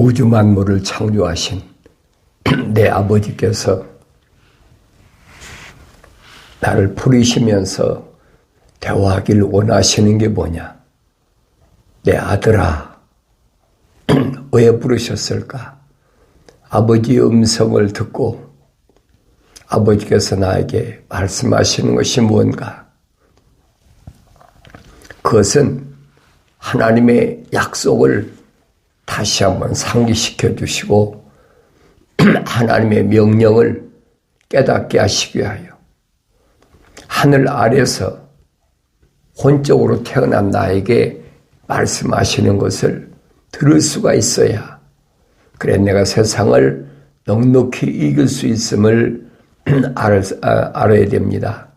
우주 만물을 창조하신 내 아버지께서 나를 부르시면서 대화하길 원하시는 게 뭐냐? 내 아들아, 왜 부르셨을까? 아버지의 음성을 듣고 아버지께서 나에게 말씀하시는 것이 무언가? 그것은 하나님의 약속을 다시 한번 상기시켜 주시고 하나님의 명령을 깨닫게 하시기 위하여 하늘 아래서 혼적으로 태어난 나에게 말씀하시는 것을 들을 수가 있어야 그래 내가 세상을 넉넉히 이길 수 있음을 알아야 됩니다.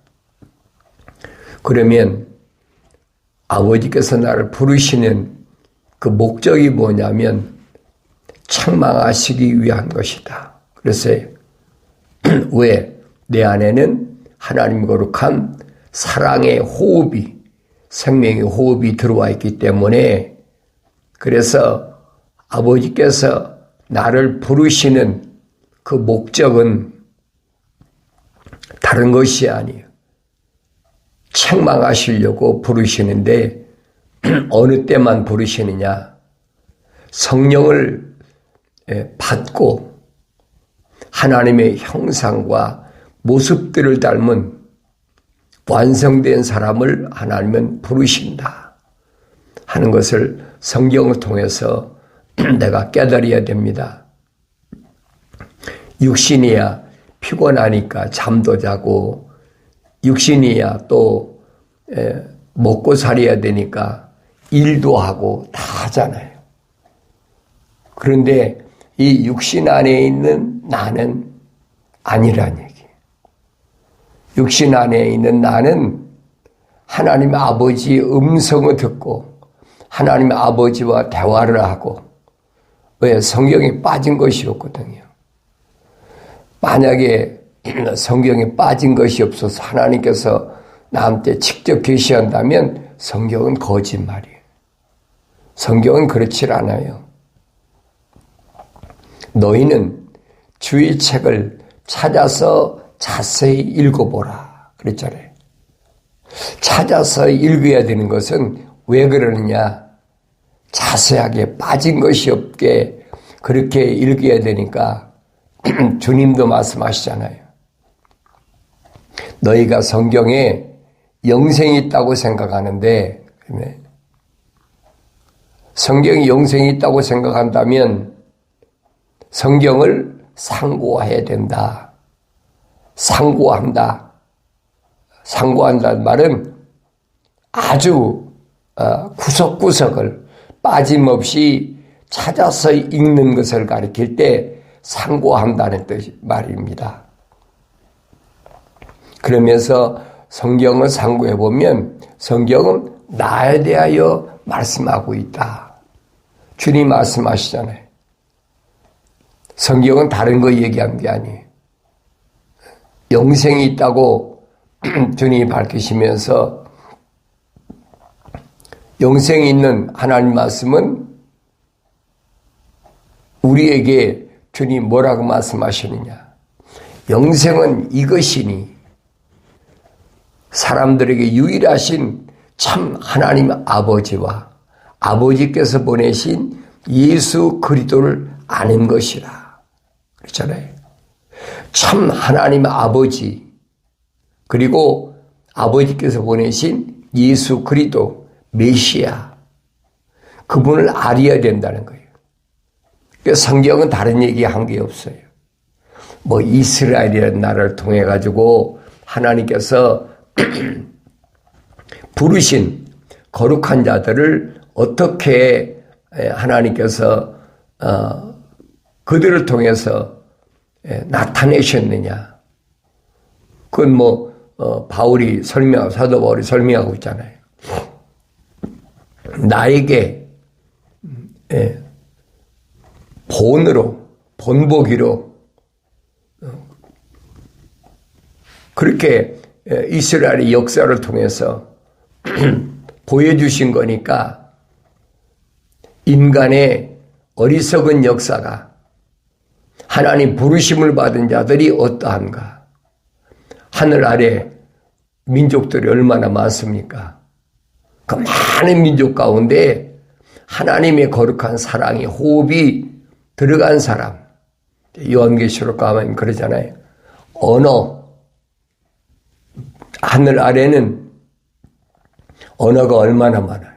그러면 아버지께서 나를 부르시는 그 목적이 뭐냐면 책망하시기 위한 것이다. 그래서 왜? 내 안에는 하나님 거룩한 사랑의 호흡이, 생명의 호흡이 들어와 있기 때문에 그래서 아버지께서 나를 부르시는 그 목적은 다른 것이 아니에요. 책망하시려고 부르시는데 어느 때만 부르시느냐? 성령을 받고 하나님의 형상과 모습들을 닮은 완성된 사람을 하나님은 부르신다 하는 것을 성경을 통해서 내가 깨달아야 됩니다. 육신이야 피곤하니까 잠도 자고 육신이야 또 먹고 살아야 되니까 일도 하고 다 하잖아요. 그런데 이 육신 안에 있는 나는 아니란 얘기예요. 육신 안에 있는 나는 하나님 아버지의 음성을 듣고 하나님 아버지와 대화를 하고 왜 성경에 빠진 것이 없거든요. 만약에 성경에 빠진 것이 없어서 하나님께서 나한테 직접 계시한다면 성경은 거짓말이에요. 성경은 그렇지 않아요. 너희는 주의 책을 찾아서 자세히 읽어보라 그랬잖아요. 찾아서 읽어야 되는 것은 왜 그러느냐? 자세하게 빠진 것이 없게 그렇게 읽어야 되니까 주님도 말씀하시잖아요. 너희가 성경에 영생이 있다고 생각하는데 성경에 영생이 있다고 생각한다면 성경을 상고해야 된다. 상고한다. 상고한다는 말은 아주 구석구석을 빠짐없이 찾아서 읽는 것을 가리킬 때 상고한다는 말입니다. 그러면서 성경을 상고해보면 성경은 나에 대하여 말씀하고 있다. 주님 말씀하시잖아요. 성경은 다른 거 얘기한 게 아니에요. 영생이 있다고 주님이 밝히시면서 영생이 있는 하나님 말씀은 우리에게 주님 뭐라고 말씀하시느냐. 영생은 이것이니 사람들에게 유일하신 참 하나님 아버지와 아버지께서 보내신 예수 그리스도를 아는 것이라. 그렇잖아요. 참 하나님 아버지 그리고 아버지께서 보내신 예수 그리스도 메시아 그분을 알아야 된다는 거예요. 그래서 성경은 다른 얘기 한 게 없어요. 뭐 이스라엘이라는 나라를 통해 가지고 하나님께서 부르신 거룩한 자들을 어떻게 하나님께서 그들을 통해서 나타내셨느냐. 그건 뭐 바울이 사도 바울이 설명하고 있잖아요. 나에게 본보기로 그렇게 이스라엘의 역사를 통해서 보여주신 거니까 인간의 어리석은 역사가 하나님 부르심을 받은 자들이 어떠한가? 하늘 아래 민족들이 얼마나 많습니까? 그 많은 민족 가운데 하나님의 거룩한 사랑이 호흡이 들어간 사람, 요한계시록 가면 그러잖아요. 언어, 하늘 아래는 언어가 얼마나 많아요.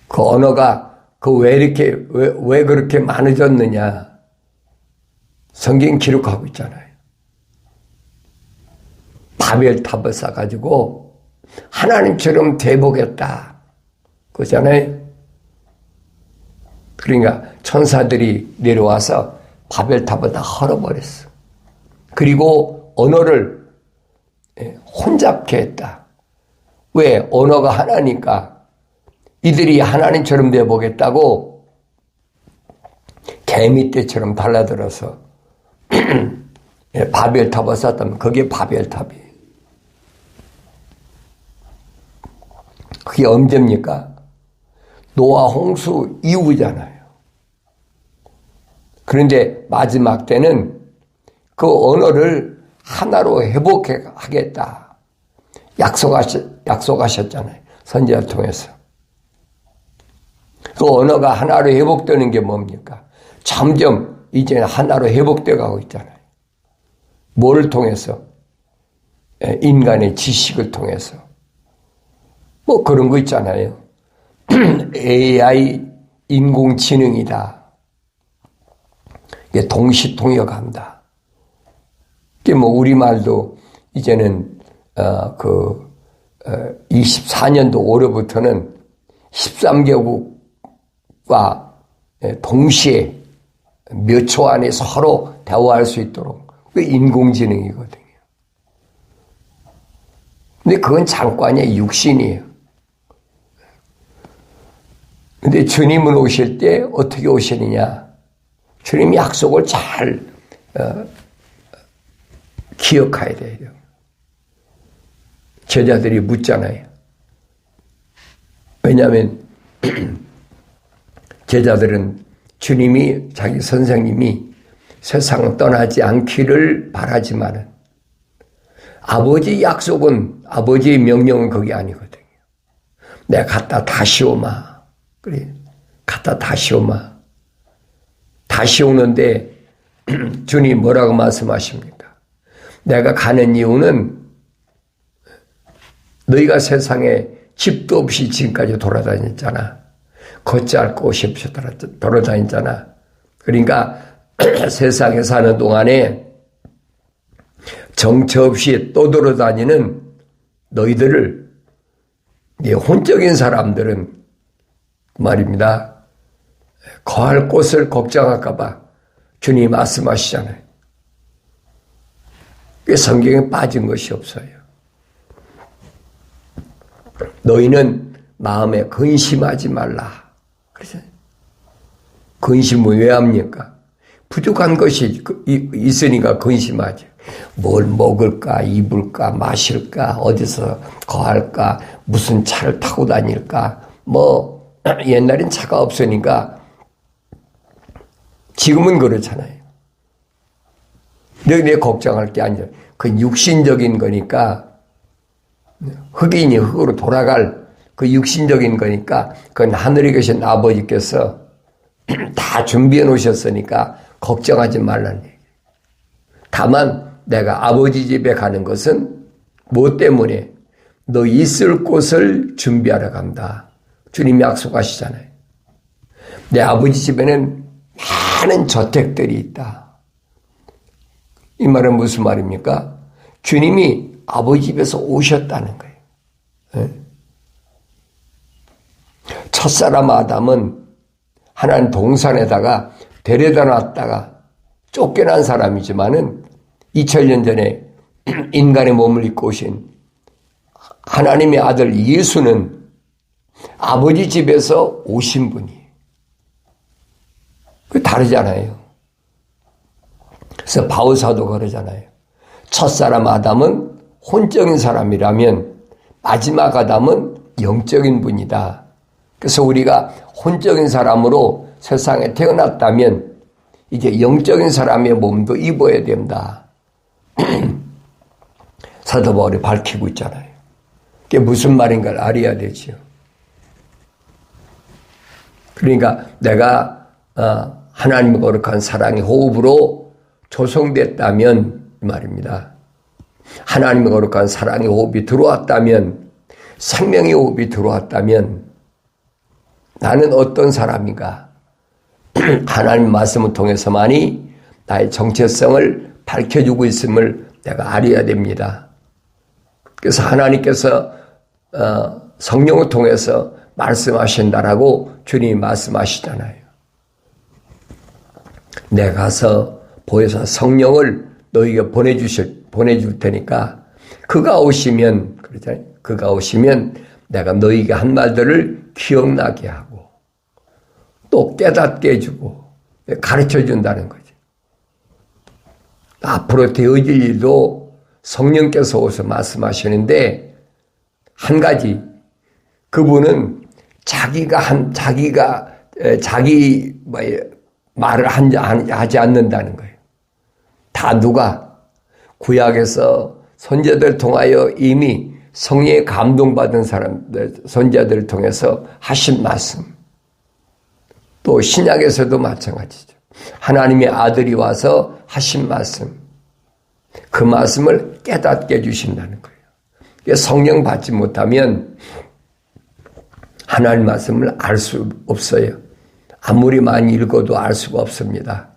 그 언어가 왜 그렇게 많아졌느냐? 성경 기록하고 있잖아요. 바벨탑을 쌓아가지고 하나님처럼 돼보겠다. 그러잖아요. 그러니까 천사들이 내려와서 바벨탑을 다 헐어버렸어. 그리고 언어를 혼잡케 했다. 왜? 언어가 하나니까 이들이 하나님처럼 돼보겠다고 개미떼처럼 달라들어서 바벨탑을 쌓았다면 그게 바벨탑이에요. 그게 언제입니까? 노아 홍수 이후잖아요. 그런데 마지막 때는 그 언어를 하나로 회복하겠다. 약속하셨잖아요. 선지자를 통해서. 그 언어가 하나로 회복되는 게 뭡니까? 점점 이제 하나로 회복되어 가고 있잖아요. 뭐를 통해서? 인간의 지식을 통해서. 뭐 그런 거 있잖아요. AI 인공지능이다. 이게 동시통역한다. 이게 뭐 우리말도 이제는 24년도 올해부터는 13개국과 동시에 몇 초 안에 서로 대화할 수 있도록 그 인공지능이거든요. 근데 그건 잠깐의 육신이에요. 근데 주님은 오실 때 어떻게 오시느냐? 주님이 약속을 잘 기억해야 돼요. 제자들이 묻잖아요. 왜냐하면 제자들은 주님이 자기 선생님이 세상을 떠나지 않기를 바라지만은 아버지 약속은 아버지의 명령은 그게 아니거든요. 내가 갔다 다시 오마. 그래. 갔다 다시 오마. 다시 오는데 주님 뭐라고 말씀하십니까? 내가 가는 이유는 너희가 세상에 집도 없이 지금까지 돌아다녔잖아. 걷잘 곳이 없이 돌아다녔잖아. 그러니까 세상에 사는 동안에 정처 없이 떠돌아다니는 너희들을 혼적인 사람들은 말입니다. 거할 곳을 걱정할까 봐 주님이 말씀하시잖아요. 성경에 빠진 것이 없어요. 너희는 마음에 근심하지 말라. 그래서 근심을 왜 합니까? 부족한 것이 있으니까 근심하죠. 뭘 먹을까, 입을까, 마실까, 어디서 거할까, 무슨 차를 타고 다닐까. 뭐 옛날엔 차가 없으니까 지금은 그렇잖아요. 내 걱정할 게 아니라 그 육신적인 거니까 흑인이 흑으로 돌아갈 그 육신적인 거니까 그건 하늘에 계신 아버지께서 다 준비해 놓으셨으니까 걱정하지 말라는 얘기예요. 다만 내가 아버지 집에 가는 것은 뭐 때문에? 너 있을 곳을 준비하러 간다. 주님이 약속하시잖아요. 내 아버지 집에는 많은 저택들이 있다. 이 말은 무슨 말입니까? 주님이 아버지 집에서 오셨다는 거예요. 첫사람 아담은 하나님 동산에다가 데려다 놨다가 쫓겨난 사람이지만은 2000년 전에 인간의 몸을 입고 오신 하나님의 아들 예수는 아버지 집에서 오신 분이에요. 그 다르잖아요. 그래서 바울 사도가 그러잖아요. 첫사람 아담은 혼적인 사람이라면 마지막 아담은 영적인 분이다. 그래서 우리가 혼적인 사람으로 세상에 태어났다면 이제 영적인 사람의 몸도 입어야 된다. 사도 바울이 밝히고 있잖아요. 그게 무슨 말인가를 알아야 되지요. 그러니까 내가 하나님의 거룩한 사랑의 호흡으로 조성됐다면 말입니다. 하나님의 거룩한 사랑의 호흡이 들어왔다면, 생명의 호흡이 들어왔다면 나는 어떤 사람인가? 하나님 말씀을 통해서만이 나의 정체성을 밝혀주고 있음을 내가 알아야 됩니다. 그래서 하나님께서 성령을 통해서 말씀하신다라고 주님이 말씀하시잖아요. 내가 가서 보혜사 성령을 너희에게 보내줄 테니까 그가 오시면, 그러잖아요. 그가 오시면 내가 너희에게 한 말들을 기억나게 하고 또 깨닫게 해주고 가르쳐 준다는 거죠. 앞으로 되어질 일도 성령께서 오셔서 말씀하시는데, 한 가지, 그분은 자기 말을 하지 않는다는 거예요. 다 누가 구약에서 선지자들 통하여 이미 성령에 감동받은 사람들, 선지자들을 통해서 하신 말씀, 또 신약에서도 마찬가지죠. 하나님의 아들이 와서 하신 말씀, 그 말씀을 깨닫게 해주신다는 거예요. 성령 받지 못하면 하나님 말씀을 알 수 없어요. 아무리 많이 읽어도 알 수가 없습니다.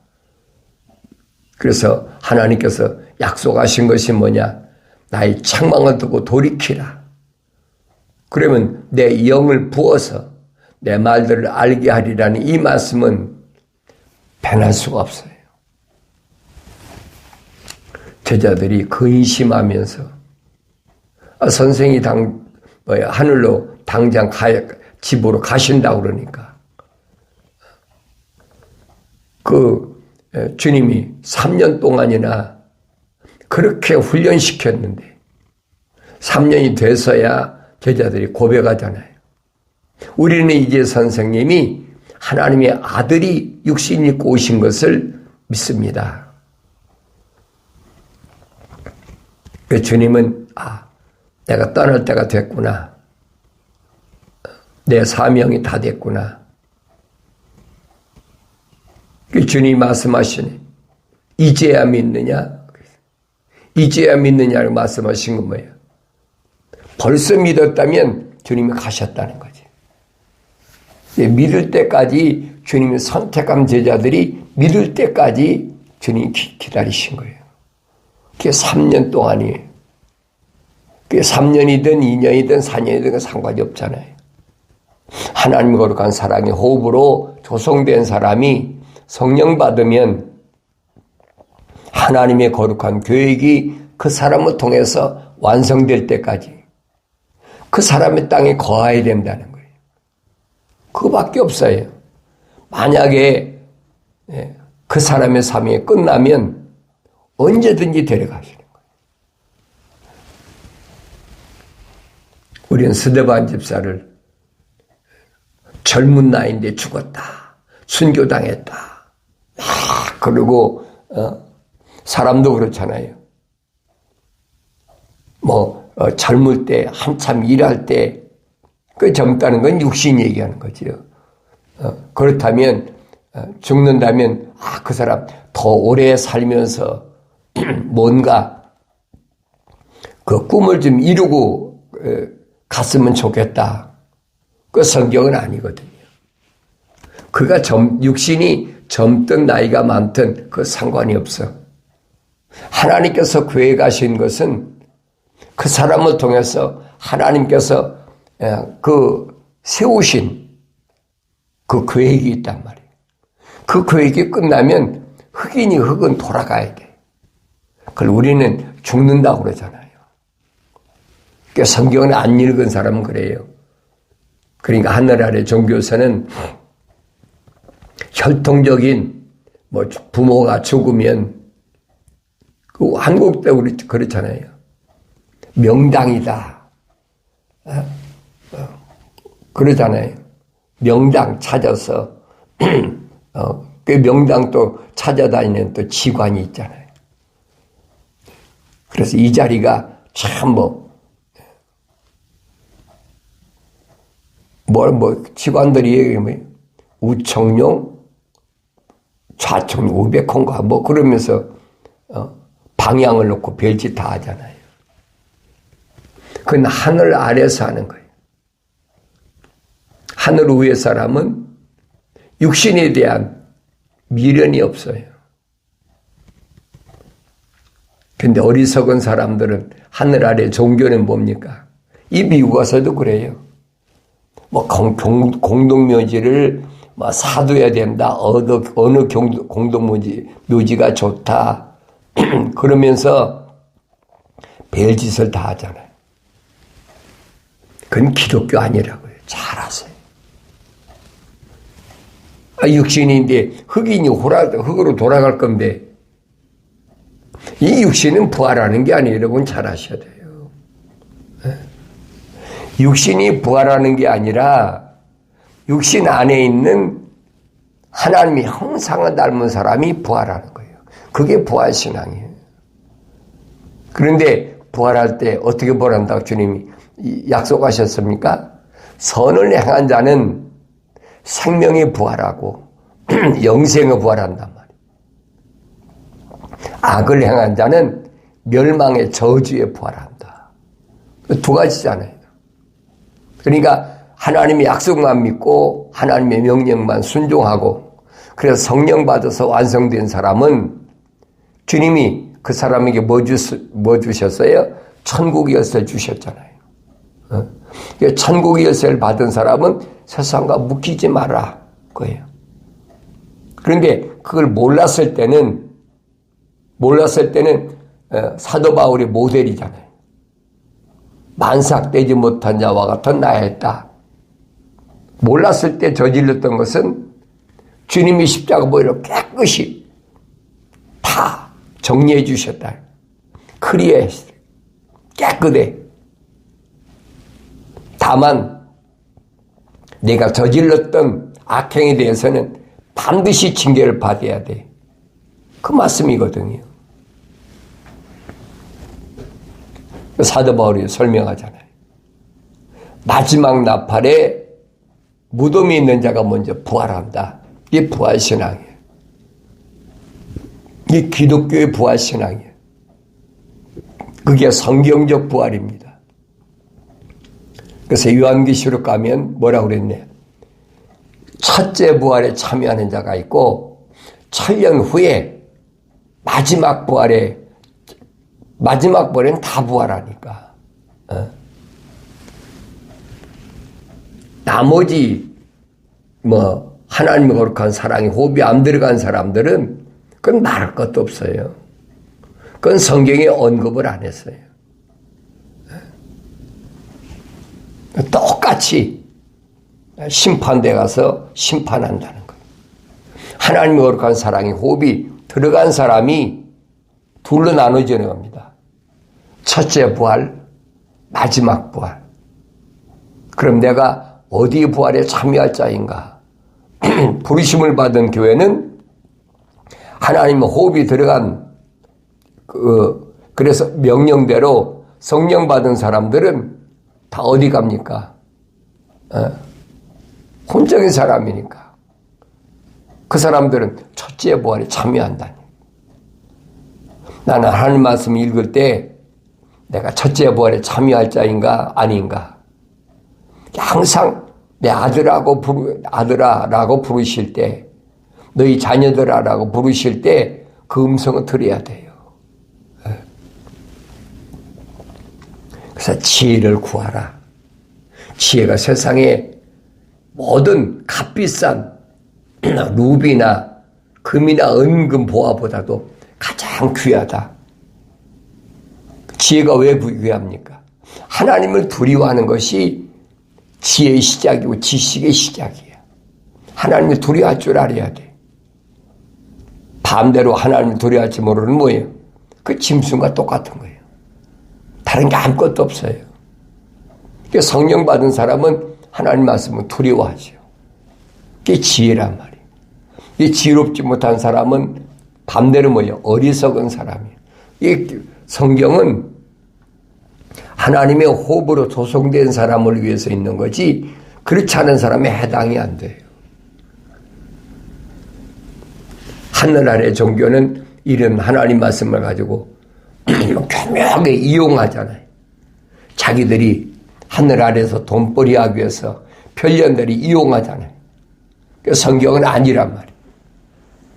그래서 하나님께서 약속하신 것이 뭐냐? 나의 책망을 듣고 돌이키라. 그러면 내 영을 부어서 내 말들을 알게 하리라는 이 말씀은 변할 수가 없어요. 제자들이 근심하면서 선생이 하늘로 당장 집으로 가신다고 그러니까 주님이 3년 동안이나 그렇게 훈련시켰는데 3년이 돼서야 제자들이 고백하잖아요. 우리는 이제 선생님이 하나님의 아들이 육신 입고 오신 것을 믿습니다. 주님은 내가 떠날 때가 됐구나. 내 사명이 다 됐구나. 주님이 말씀하시네. 이제야 믿느냐? 이제야 믿느냐고 말씀하신 건 뭐예요? 벌써 믿었다면 주님이 가셨다는 거지. 믿을 때까지 주님이 선택한 제자들이 믿을 때까지 주님이 기다리신 거예요. 그게 3년 동안이에요. 그게 3년이든 2년이든 4년이든 상관이 없잖아요. 하나님 거룩한 사랑의 호흡으로 조성된 사람이 성령 받으면 하나님의 거룩한 계획이 그 사람을 통해서 완성될 때까지 그 사람의 땅에 거하야 된다는 거예요. 그거밖에 없어요. 만약에 그 사람의 삶이 끝나면 언제든지 데려가시는 거예요. 우리는 스데반 집사를 젊은 나이인데 죽었다. 순교당했다. 그리고 사람도 그렇잖아요. 젊을 때 한참 일할 때 그 젊다는 건 육신 얘기하는 거지요. 그렇다면 죽는다면 그 사람 더 오래 살면서 뭔가 그 꿈을 좀 이루고 갔으면 좋겠다. 그 성경은 아니거든요. 그가 육신이 젊든 나이가 많든 그 상관이 없어. 하나님께서 계획하신 것은 그 사람을 통해서 하나님께서 세우신 그 계획이 있단 말이에요. 그 계획이 끝나면 흑인이 흑은 돌아가야 돼. 그걸 우리는 죽는다고 그러잖아요. 그러니까 성경을 안 읽은 사람은 그래요. 그러니까 하늘 아래 종교에서는 혈통적인 부모가 죽으면 한국 때 우리 그렇잖아요. 명당이다. 그러잖아요. 명당 찾아서 그 명당 또 찾아다니는 또 직관이 있잖아요. 그래서 이 자리가 참 직관들이 얘기하면 우청룡, 좌청룡, 우백홍가 그러면서 방향을 놓고 별짓 다 하잖아요. 그건 하늘 아래서 하는 거예요. 하늘 위의 사람은 육신에 대한 미련이 없어요. 근데 어리석은 사람들은 하늘 아래 종교는 뭡니까? 이 미국 와서도 그래요. 공동묘지를 사둬야 된다. 어느 공동묘지가 좋다. 그러면서 별짓을 다 하잖아요. 그건 기독교 아니라고요. 잘 아세요. 육신인데 흑인이 흑으로 돌아갈 건데 이 육신은 부활하는 게 아니에요. 여러분 잘 아셔야 돼요. 육신이 부활하는 게 아니라 육신 안에 있는 하나님의 형상을 닮은 사람이 부활하는 거예요. 그게 부활신앙이에요. 그런데 부활할 때 어떻게 부활한다고 주님이 약속하셨습니까? 선을 행한 자는 생명이 부활하고 영생이 부활한단 말이에요. 악을 행한 자는 멸망의 저주에 부활한다. 두 가지잖아요. 그러니까 하나님의 약속만 믿고 하나님의 명령만 순종하고 그래서 성령 받아서 완성된 사람은 주님이 그 사람에게 뭐 주셨어요? 천국 열쇠를 주셨잖아요. 천국 열쇠를 받은 사람은 세상과 묶이지 마라 거예요. 그런데 그걸 몰랐을 때는 사도 바울의 모델이잖아요. 만삭되지 못한 자와 같은 나였다. 몰랐을 때 저질렀던 것은 주님이 십자가 보혈로 깨끗이 다 정리해 주셨다. 클리어해 깨끗해. 다만 내가 저질렀던 악행에 대해서는 반드시 징계를 받아야 돼. 그 말씀이거든요. 사도 바울이 설명하잖아요. 마지막 나팔에 무덤에 있는 자가 먼저 부활한다. 이게 부활신앙이에요. 이게 기독교의 부활신앙이에요. 그게 성경적 부활입니다. 그래서 요한계시록 가면 뭐라고 그랬네? 첫째 부활에 참여하는 자가 있고 7년 후에 마지막 부활에는 다 부활하니까. 나머지 하나님의 거룩한 사랑이 호흡이 안 들어간 사람들은 그건 말할 것도 없어요. 그건 성경에 언급을 안 했어요. 똑같이 심판대 가서 심판한다는 거예요. 하나님의 거룩한 사랑이 호흡이 들어간 사람이 둘로 나눠져 나갑니다. 첫째 부활, 마지막 부활. 그럼 내가 어디 부활에 참여할 자인가? 부르심을 받은 교회는 하나님의 호흡이 들어간 그래서 명령대로 성령 받은 사람들은 다 어디 갑니까? 혼적인 사람이니까. 그 사람들은 첫째 부활에 참여한다니. 나는 하나님 말씀 읽을 때 내가 첫째 부활에 참여할 자인가 아닌가. 항상 내 아들아라고 부르실 때, 너희 자녀들아라고 부르실 때 그 음성을 들어야 돼요. 그래서 지혜를 구하라. 지혜가 세상에 모든 값비싼 루비나 금이나 은금 보화보다도 가장 귀하다. 지혜가 왜 귀합니까? 하나님을 두려워하는 것이 지혜의 시작이고 지식의 시작이야. 하나님을 두려워할 줄 알아야 돼. 반대로 하나님을 두려워할지 모르는 뭐예요? 그 짐승과 똑같은 거예요. 다른 게 아무것도 없어요. 성령 받은 사람은 하나님 말씀을 두려워하죠. 그게 지혜란 말이에요. 이 지혜롭지 못한 사람은 반대로 뭐예요? 어리석은 사람이에요. 이 성경은 하나님의 호흡으로 조성된 사람을 위해서 있는 거지 그렇지 않은 사람에 해당이 안 돼요. 하늘 아래 종교는 이런 하나님 말씀을 가지고 교묘하게 이용하잖아요. 자기들이 하늘 아래서 돈벌이 하기 위해서 편견들이 이용하잖아요. 성경은 아니란 말이에요.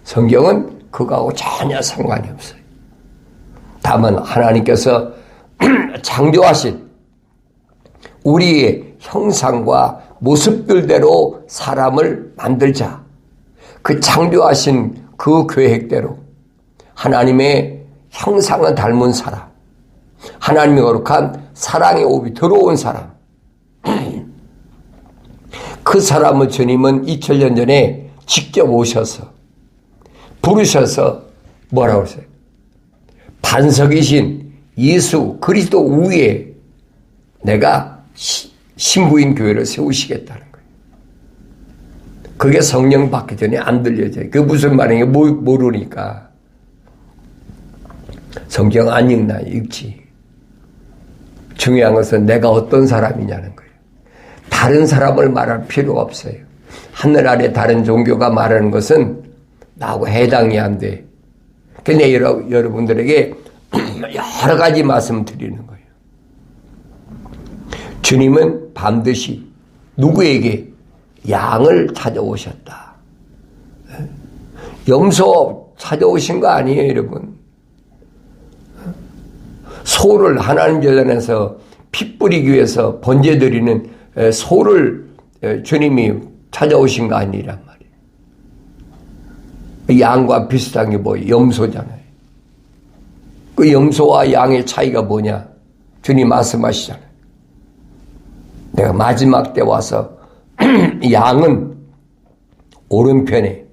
성경은 그거하고 전혀 상관이 없어요. 다만 하나님께서 창조하신 우리의 형상과 모습들대로 사람을 만들자. 그 창조하신 그 계획대로 하나님의 형상을 닮은 사람, 하나님의 거룩한 사랑의 옷이 들어온 사람, 그 사람을 주님은 2000년 전에 직접 오셔서 부르셔서 뭐라고 했어요? 반석이신 예수 그리스도 위에 내가 신부인 교회를 세우시겠다는 거예요. 그게 성령 받기 전에 안 들려져요. 그게 무슨 말인지 모르니까. 성경 안 읽나 읽지. 중요한 것은 내가 어떤 사람이냐는 거예요. 다른 사람을 말할 필요가 없어요. 하늘 아래 다른 종교가 말하는 것은 나하고 해당이 안 돼. 근데 여러분들에게 여러 가지 말씀 드리는 거예요. 주님은 반드시 누구에게 양을 찾아오셨다. 염소 찾아오신 거 아니에요, 여러분. 소를 하나님 재단에서 피 뿌리기 위해서 번제 드리는 소를 주님이 찾아오신 거 아니란 말이에요. 양과 비슷한 게 뭐예요? 염소잖아요. 그 염소와 양의 차이가 뭐냐? 주님 말씀하시잖아요. 내가 마지막 때 와서 양은 오른편에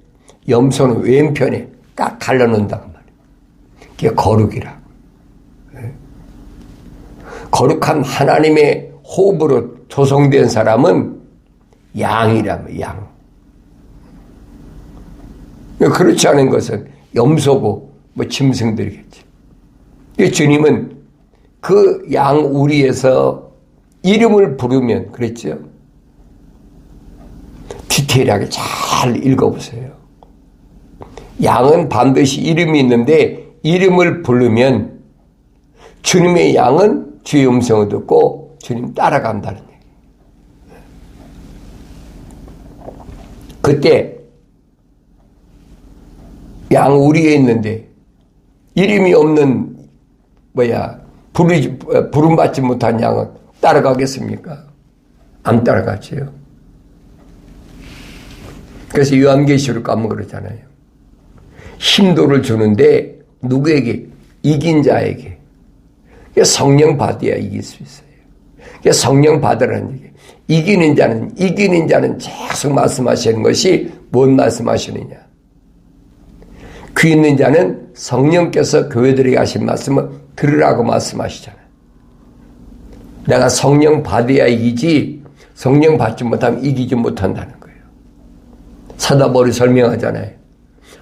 염소는 왼편에 딱 갈라놓는다고 말이에요. 그게 거룩이라. 거룩한 하나님의 호흡으로 조성된 사람은 양이라며 양. 그렇지 않은 것은 염소고 뭐 짐승들이겠지. 주님은 그 양 우리에서 이름을 부르면 그랬죠. 디테일하게 잘 읽어보세요. 양은 반드시 이름이 있는데 이름을 부르면 주님의 양은 주의 음성을 듣고 주님 따라간다는 얘기예요. 그때 양 우리에 있는데 이름이 없는 부름받지 못한 양은 따라가겠습니까? 안 따라가지요. 그래서 요한계시록 가면 그러잖아요. 힘도를 주는데 누구에게? 이긴 자에게. 성령 받아야 이길 수 있어요. 성령 받으라는 얘기예요. 이기는 자는 계속 말씀하시는 것이 뭔 말씀하시느냐? 귀 있는 자는 성령께서 교회들에게 하신 말씀을 들으라고 말씀하시잖아요. 내가 성령 받아야 이기지 성령 받지 못하면 이기지 못한다는 거예요. 사도 바울이 설명하잖아요.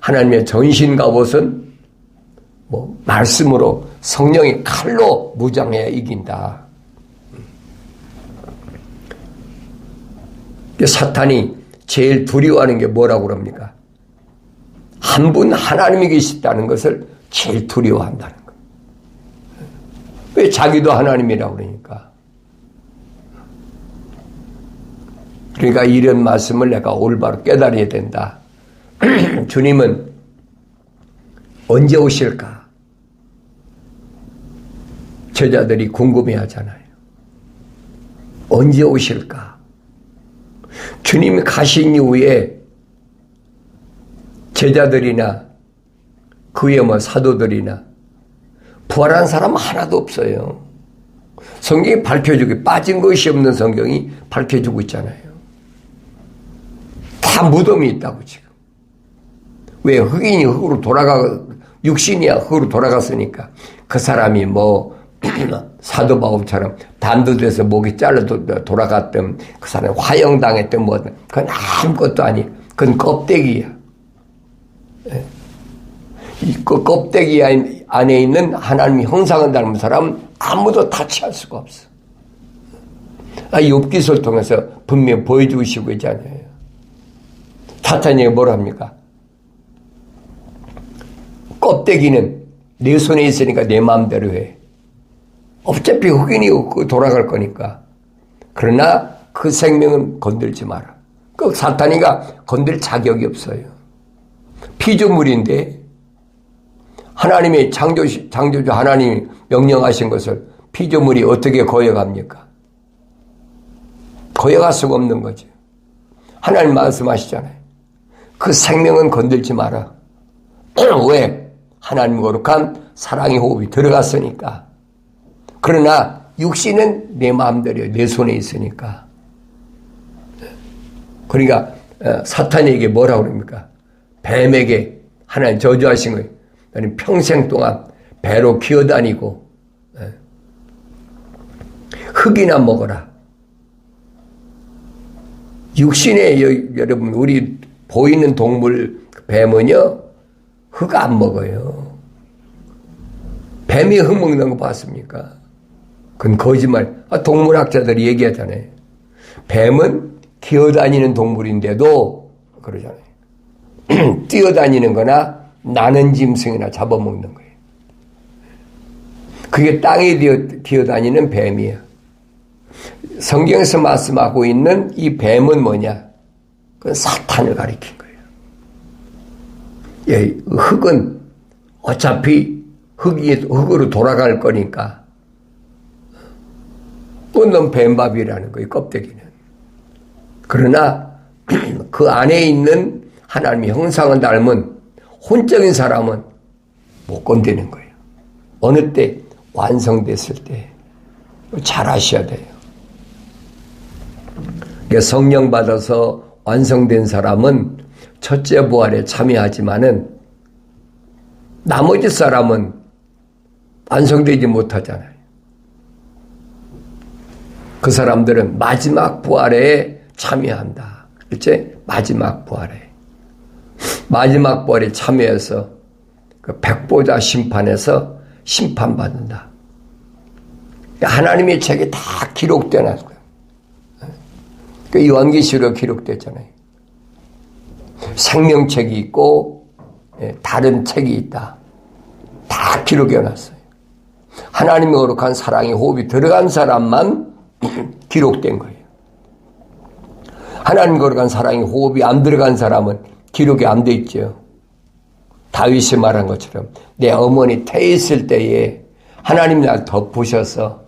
하나님의 전신 갑옷은 말씀으로 성령의 칼로 무장해야 이긴다. 사탄이 제일 두려워하는 게 뭐라고 그럽니까? 한 분 하나님이 계시다는 것을 제일 두려워한다는 거예요. 왜 자기도 하나님이라고 그러니까. 그러니까 이런 말씀을 내가 올바로 깨달아야 된다. 주님은 언제 오실까? 제자들이 궁금해 하잖아요. 언제 오실까? 주님이 가신 이후에 제자들이나 그의 사도들이나 부활한 사람 하나도 없어요. 성경이 밝혀주고 빠진 것이 없는 성경이 밝혀주고 있잖아요. 다 무덤이 있다고 지금. 왜? 흑인이 흑으로 육신이야 흑으로 돌아갔으니까 그 사람이 사도 바울처럼 단두돼서 목이 잘려 돌아갔던 그 사람이 화형당했던 그건 아무것도 아니에요. 그건 껍데기야. 그 껍데기 안에 있는 하나님의 형상을 닮은 사람은 아무도 타치할 수가 없어. 욥기서를 통해서 분명히 보여주시고 있잖아요. 사탄이 뭘 합니까? 껍데기는 내 손에 있으니까 내 마음대로 해. 어차피 흑인이 돌아갈 거니까. 그러나 그 생명은 건들지 마라. 그 사탄이가 건들 자격이 없어요. 피조물인데 하나님의 창조주 하나님이 명령하신 것을 피조물이 어떻게 거역합니까? 거역할 수가 없는 거죠. 하나님 말씀하시잖아요. 그 생명은 건들지 마라. 왜? 하나님 거룩한 사랑의 호흡이 들어갔으니까. 그러나 육신은 내 마음대로 내 손에 있으니까. 그러니까 사탄에게 뭐라고 그럽니까? 뱀에게 하나님 저주하신 거예요. 나는 평생 동안 배로 기어다니고 흙이나 먹어라. 육신에 여러분 우리 보이는 동물 뱀은요 흙 안 먹어요. 뱀이 흙 먹는 거 봤습니까? 그건 거짓말. 동물학자들이 얘기하잖아요. 뱀은 기어다니는 동물인데도 그러잖아요. 뛰어다니는 거나 나는 짐승이나 잡아먹는 거예요. 그게 땅에 기어다니는 뱀이에요. 성경에서 말씀하고 있는 이 뱀은 뭐냐? 그건 사탄을 가리킨 거예요. 예, 흙은 어차피 흙으로 돌아갈 거니까 넌 뱀밥이라는 거예요. 껍데기는. 그러나 그 안에 있는 하나님의 형상을 닮은 혼적인 사람은 못 건드는 거예요. 어느 때? 완성됐을 때. 잘 아셔야 돼요. 성령 받아서 완성된 사람은 첫째 부활에 참여하지만은 나머지 사람은 완성되지 못하잖아요. 그 사람들은 마지막 부활에 참여한다. 그렇지? 마지막 부활에. 마지막 부활에 참여해서 그 백보자 심판에서 심판받는다. 하나님의 책에 다 기록되어 놨어요. 그 요한계시록 기록됐잖아요. 생명책이 있고 다른 책이 있다. 다 기록해 놨어요. 하나님의 거룩한 사랑의 호흡이 들어간 사람만 기록된 거예요. 하나님 거룩한 사랑의 호흡이 안 들어간 사람은 기록이 안 돼 있죠. 다윗이 말한 것처럼 내 어머니 태에 있을 때에 하나님 날 덮으셔서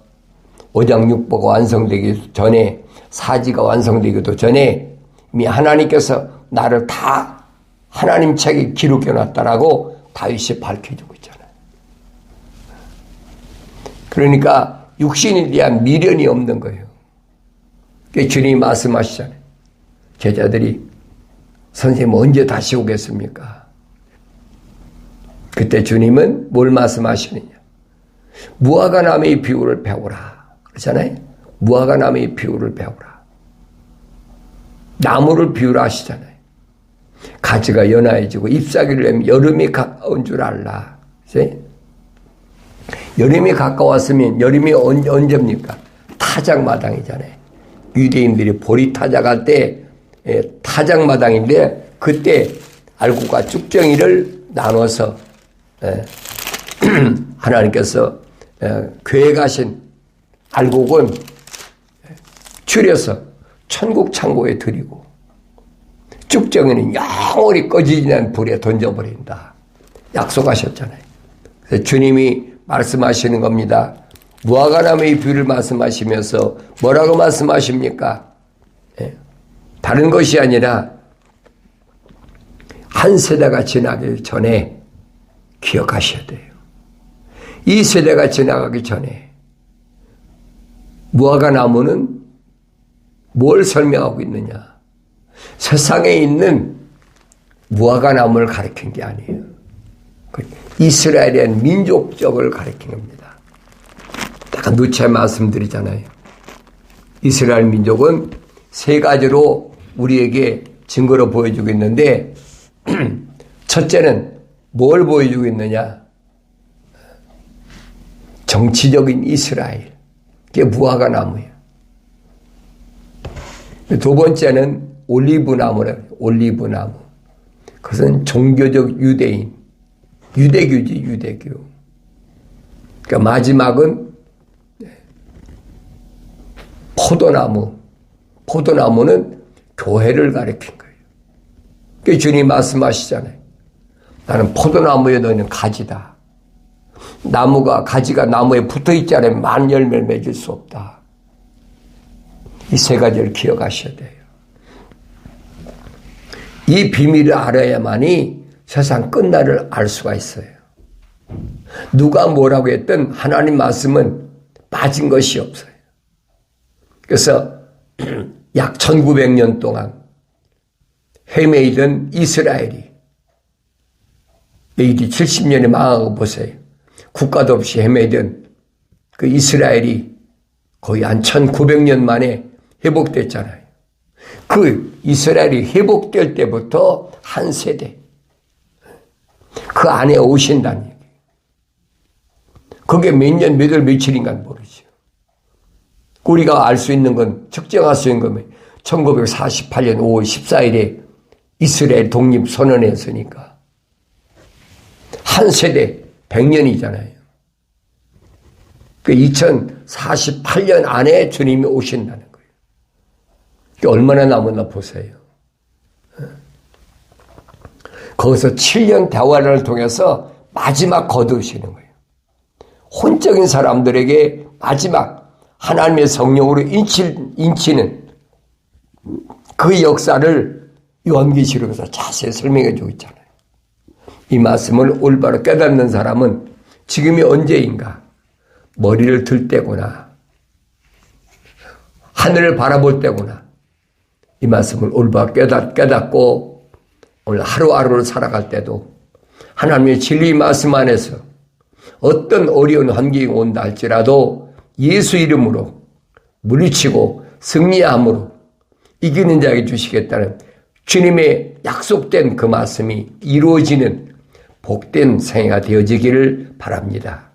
오장육부가 완성되기 전에 사지가 완성되기도 전에 이미 하나님께서 나를 다 하나님 책에 기록해 놨다라고 다윗이 밝혀주고 있잖아요. 그러니까 육신에 대한 미련이 없는 거예요. 주님이 말씀하시잖아요. 제자들이 선생님 언제 다시 오겠습니까? 그때 주님은 뭘 말씀하시느냐? 무화과 나무의 비유를 배우라. 그렇잖아요. 무화과 나무의 비유를 배우라. 나무를 비유라 하시잖아요. 가지가 연화해지고 잎사귀를 내면 여름이 가까운 줄 알라. 그치? 여름이 가까웠으면 여름이 언제입니까? 타작마당이잖아요. 유대인들이 보리 타작할 때 타작마당인데 그때 알곡과 쭉정이를 나눠서 하나님께서 계획하신 알곡은 줄여서 천국 창고에 드리고 쭉정이는 영원히 꺼지지 않는 불에 던져버린다. 약속하셨잖아요. 그래서 주님이 말씀하시는 겁니다. 무화과나무의 비유를 말씀하시면서 뭐라고 말씀하십니까? 다른 것이 아니라 한 세대가 지나기 전에 기억하셔야 돼요. 이 세대가 지나가기 전에 무화과나무는 뭘 설명하고 있느냐? 세상에 있는 무화과나무를 가리킨 게 아니에요. 이스라엘의 민족적을 가리킨 겁니다. 약간 누차 말씀드리잖아요. 이스라엘 민족은 세 가지로 우리에게 증거로 보여주고 있는데 첫째는 뭘 보여주고 있느냐? 정치적인 이스라엘. 그게 무화과 나무예요. 두 번째는 올리브 나무래요. 올리브 나무. 그것은 종교적 유대인. 유대교지, 유대교. 그러니까 마지막은 포도나무. 포도나무는 교회를 가리킨 거예요. 그 주님 말씀하시잖아요. 나는 포도나무에 너는 가지다. 나무가, 가지가 나무에 붙어 있지 않으면 많은 열매를 맺을 수 없다. 이 세 가지를 기억하셔야 돼요. 이 비밀을 알아야만이 세상 끝날을 알 수가 있어요. 누가 뭐라고 했든 하나님 말씀은 빠진 것이 없어요. 그래서 약 1900년 동안 헤매이던 이스라엘이 AD 70년에 망하고 보세요. 국가도 없이 헤매던 그 이스라엘이 거의 한 1900년 만에 회복됐잖아요. 그 이스라엘이 회복될 때부터 한 세대 그 안에 오신다는 얘기예요. 그게 몇 년, 몇 월, 며칠인가 모르죠. 우리가 알 수 있는 건, 측정할 수 있는 건 1948년 5월 14일에 이스라엘 독립 선언했으니까 한 세대 100년이잖아요. 그 2048년 안에 주님이 오신다는 거예요. 얼마나 남았나 보세요. 거기서 7년 대화를 통해서 마지막 거두시는 거예요. 혼적인 사람들에게 마지막 하나님의 성령으로 인치는 그 역사를 요한계시록에서 자세히 설명해 주고 있잖아요. 이 말씀을 올바로 깨닫는 사람은 지금이 언제인가? 머리를 들 때구나. 하늘을 바라볼 때구나. 이 말씀을 올바로 깨닫고 오늘 하루하루를 살아갈 때도 하나님의 진리의 말씀 안에서 어떤 어려운 환경이 온다 할지라도 예수 이름으로 물리치고 승리함으로 이기는 자에게 주시겠다는 주님의 약속된 그 말씀이 이루어지는 복된 생애가 되어지기를 바랍니다.